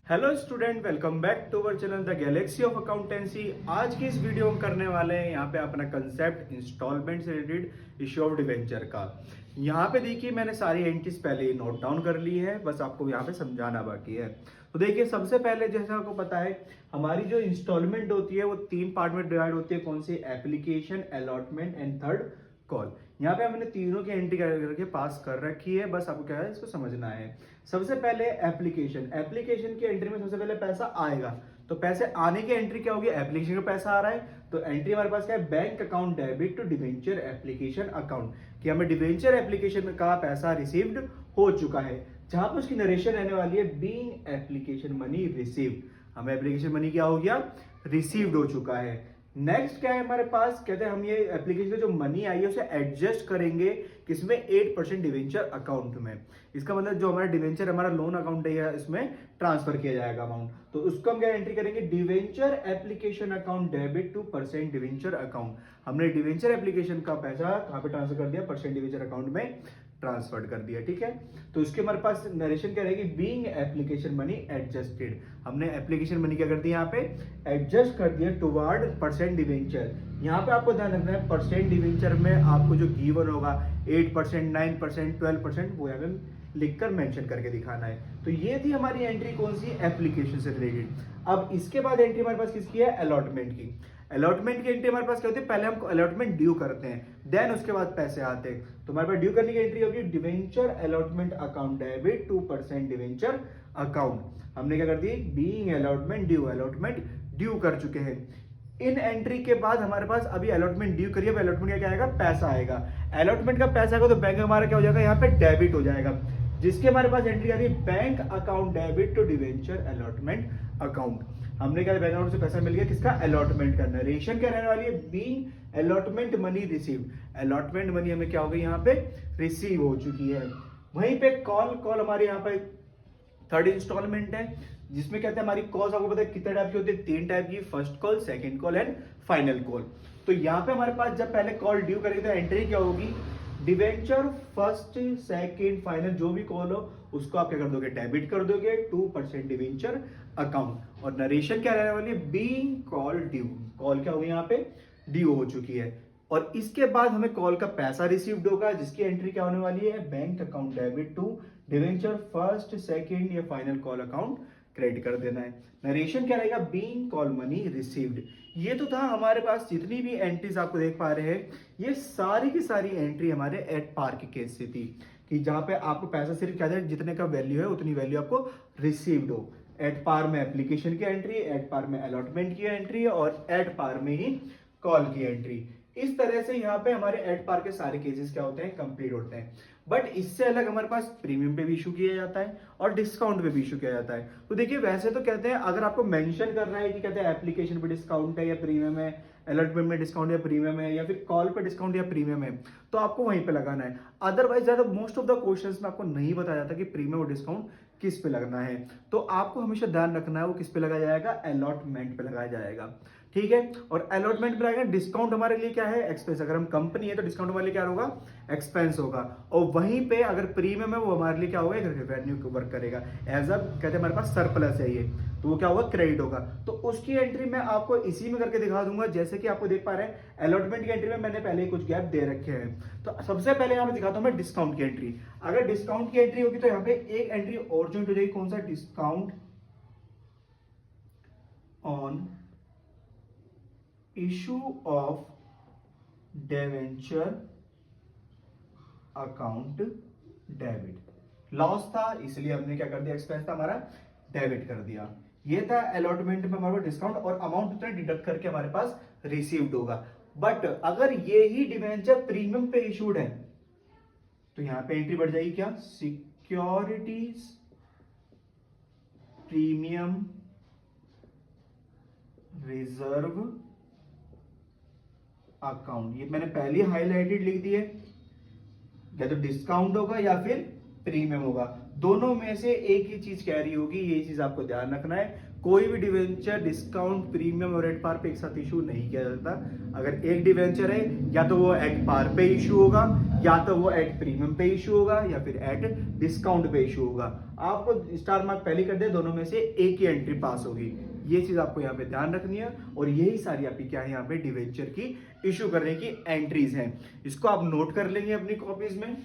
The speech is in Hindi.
Hello student, welcome back to our channel the galaxy of accountancy. आज की इस वीडियो में करने वाले हैं यहाँ पे अपना कंसेप्ट इंस्टॉलमेंट से रिलेटेड इश्यू ऑफ डिवेंचर का। यहाँ पे देखिए मैंने सारी एंट्रीज पहले ही नोट डाउन कर ली है, बस आपको यहाँ पे समझाना बाकी है। तो देखिए सबसे पहले जैसा आपको पता है हमारी जो इंस्टॉलमेंट होती है वो 3 पार्ट में डिवाइड होती है। कौन सी? Application, allotment and third call. यहाँ पे हमने तीनों की एंट्री करके पास कर रखी है, बस आपको क्या है इसको समझना है। सबसे पहले एप्लीकेशन की एंट्री में सबसे पहले पैसा आएगा, तो पैसे आने की एंट्री क्या होगी? एप्लीकेशन का पैसा आ रहा है तो एंट्री हमारे पास क्या है? Bank account debit to debenture application account, कि हमें डिवेंचर एप्लीकेशन का पैसा रिसीव्ड हो चुका है। जहां पर उसकी नरेशन रहने वाली है बीइंग एप्लीकेशन मनी रिसीव्ड, हमें एप्लीकेशन मनी क्या हो गया? रिसीव्ड हो चुका है। नेक्स्ट क्या है हमारे पास? कहते हैं हम ये एप्लीकेशन का जो मनी आई है उसे एडजस्ट करेंगे किसमें? 8% डिवेंचर अकाउंट में। इसका मतलब जो हमारा डिवेंचर हमारा लोन अकाउंट है इसमें ट्रांसफर किया जाएगा अमाउंट, तो उसको हम क्या एंट्री करेंगे? Debenture application account debit two percent debenture account. हमने डिवेंचर एप्लीकेशन का पैसा कहां पे ट्रांसफर कर दिया? परसेंट डिवेंचर अकाउंट में ट्रांसफर कर दिया। ठीक है, तो इसके हमारे पास नरेशन क्या रहेगी? बीइंग एप्लीकेशन मनी एडजस्टेड, हमने एप्लीकेशन मनी क्या कर दिया? यहाँ पे एडजस्ट कर दिया टुवर्ड परसेंट डिवेंचर। यहाँ पे आपको ध्यान रखना है परसेंट डिवेंचर में आपको जो गिवन होगा 8%, 9%, 12%, वो यहाँ पे लिखकर मेंशन करके दिखाना है। तो ये थी हमारी एंट्री कौन सी? एप्लीकेशन से रिलेटेड। अब इसके बाद एंट्री हमारे पास किसकी है? अलॉटमेंट की। अलॉटमेंट की एंट्री हमारे पास क्या होती है? पहले हम अलॉटमेंट ड्यू करते हैं, देन उसके बाद पैसे आते हैं। तो हमारे पास ड्यू करने की एंट्री होगी debenture allotment account debit 2% debenture account. हमने क्या कर दी? Being allotment due, allotment due कर चुके हैं। इन एंट्री के बाद हमारे पास अभी अलॉटमेंट ड्यू करिए, अलॉटमेंट का क्या आएगा? पैसा आएगा। अलॉटमेंट का पैसा आएगा तो बैंक हमारा क्या हो जाएगा? यहाँ पे डेबिट हो जाएगा, जिसके हमारे पास एंट्री आ रही है bank account debit to debenture allotment account. हमने क्या बैंक अकाउंट से पैसा मिल गया किसका? अलॉटमेंट का। नरेशन क्या रहने वाली है? Being allotment money received, allotment money हमें क्या हो गई? यहाँ पे रिसीव हो चुकी है। वहीं पे कॉल हमारे यहाँ पे थर्ड इंस्टॉलमेंट है, जिसमें कहते हैं हमारी कॉल्स आपको पता है कितने टाइप की होती है? 3 टाइप की, first call, second call and final call. तो यहाँ पे हमारे पास जब पहले कॉल ड्यू करेंगे तो एंट्री क्या होगी? डिवेंचर फर्स्ट, सेकंड, फाइनल जो भी कॉल हो उसको आप क्या कर दोगे? डेबिट कर दोगे 2% डिवेंचर अकाउंट। और नरेशन क्या रहने वाली है? बीइंग कॉल ड्यू, कॉल क्या होगी यहाँ पे? ड्यू हो चुकी है। और इसके बाद हमें कॉल का पैसा रिसीव्ड होगा, जिसकी एंट्री क्या होने वाली है? Bank account debit to debenture first, second या फाइनल कॉल अकाउंट क्रेडिट कर देना है। नरेशन क्या रहेगा? Being call money received. ये तो था हमारे पास जितनी भी एंट्रीज आपको देख पा रहे हैं, ये सारी की सारी एंट्री हमारे एट पार के केस से थी, कि जहां पे आपको पैसा सिर्फ क्या है? जितने का वैल्यू है उतनी वैल्यू आपको रिसीव्ड हो। एट पार में एप्लीकेशन की एंट्री, एट पार में अलॉटमेंट की एंट्री और एट पार में ही कॉल की एंट्री। इस तरह से यहाँ पे हमारे एट पार के सारे केसेस क्या होते हैं? कंप्लीट होते हैं। बट इससे अलग हमारे पास प्रीमियम पे भी इशू किया जाता है और डिस्काउंट पे भी इशू किया जाता है। तो देखिए वैसे तो कहते हैं अगर आपको मेंशन कर रहा है कि कहते हैं एप्लीकेशन पे डिस्काउंट है या प्रीमियम है, अलॉटमेंट में डिस्काउंट या प्रीमियम है, या फिर कॉल पे डिस्काउंट या प्रीमियम है, तो आपको वहीं पे लगाना है। अदरवाइज ज्यादा मोस्ट ऑफ द क्वेश्चंस में आपको नहीं बताया जाता कि प्रीमियम और डिस्काउंट किस पे लगना है। तो आपको हमेशा ध्यान रखना है वो किस पे लगाया जाएगा? अलॉटमेंट पे लगाया जाएगा। ठीक है, और अलॉटमेंट पे आएगा डिस्काउंट हमारे लिए क्या है? एक्सपेंस। अगर हम कंपनी है तो डिस्काउंट हमारे लिए क्या होगा? एक्सपेंस होगा। और वहीं पे अगर प्रीमियम है वो हमारे लिए क्या होगा? रेवेन्यू को वर्क करेगा। एज अ कहते हैं हमारे पास सरप्लस है ये, तो वो क्या होगा? क्रेडिट होगा। तो उसकी एंट्री मैं आपको इसी में करके दिखा दूंगा। जैसे कि आपको देख पा रहे हैं अलॉटमेंट की एंट्री में मैंने पहले कुछ गैप दे रखे हैं। तो सबसे पहले यहाँ पे दिखाता हूं मैं डिस्काउंट की एंट्री। अगर डिस्काउंट की एंट्री होगी तो यहाँ पे एक एंट्री और ज्वाइंट हो जाएगी। कौन सा? Discount on issue of debenture account debit. Loss था इसलिए हमने क्या कर दिया? एक्सपेंस था हमारा, डेबिट कर दिया। ये था अलॉटमेंट में हमारे डिस्काउंट और अमाउंट उतना डिडक्ट करके हमारे पास रिसीव्ड होगा। बट अगर ये ही डिवेंचर प्रीमियम पे इशूड है तो यहां पे एंट्री बढ़ जाएगी क्या? Securities premium reserve account. ये मैंने पहले हाईलाइटेड लिख दिए, या तो डिस्काउंट होगा या फिर प्रीमियम होगा, दोनों में से एक ही चीज कह रही होगी। ये चीज आपको ध्यान रखना है। कोई भी डिवेंचर डिस्काउंट, प्रीमियम और एट पार पे एक साथ इशू नहीं किया जाता। अगर एक डिवेंचर है या तो वो एट पार पे इशू होगा या तो वो एट प्रीमियम पे इशू होगा या फिर एट डिस्काउंट पे इशू होगा। आपको स्टार मार्क पहले कर दे, दोनों में से एक ही एंट्री पास होगी। ये चीज आपको यहाँ पे ध्यान रखनी है और यही सारी आपकी क्या है यहाँ पे डिवेंचर की इशू करने की एंट्रीज हैं। इसको आप नोट कर लेंगे अपनी कॉपीज में।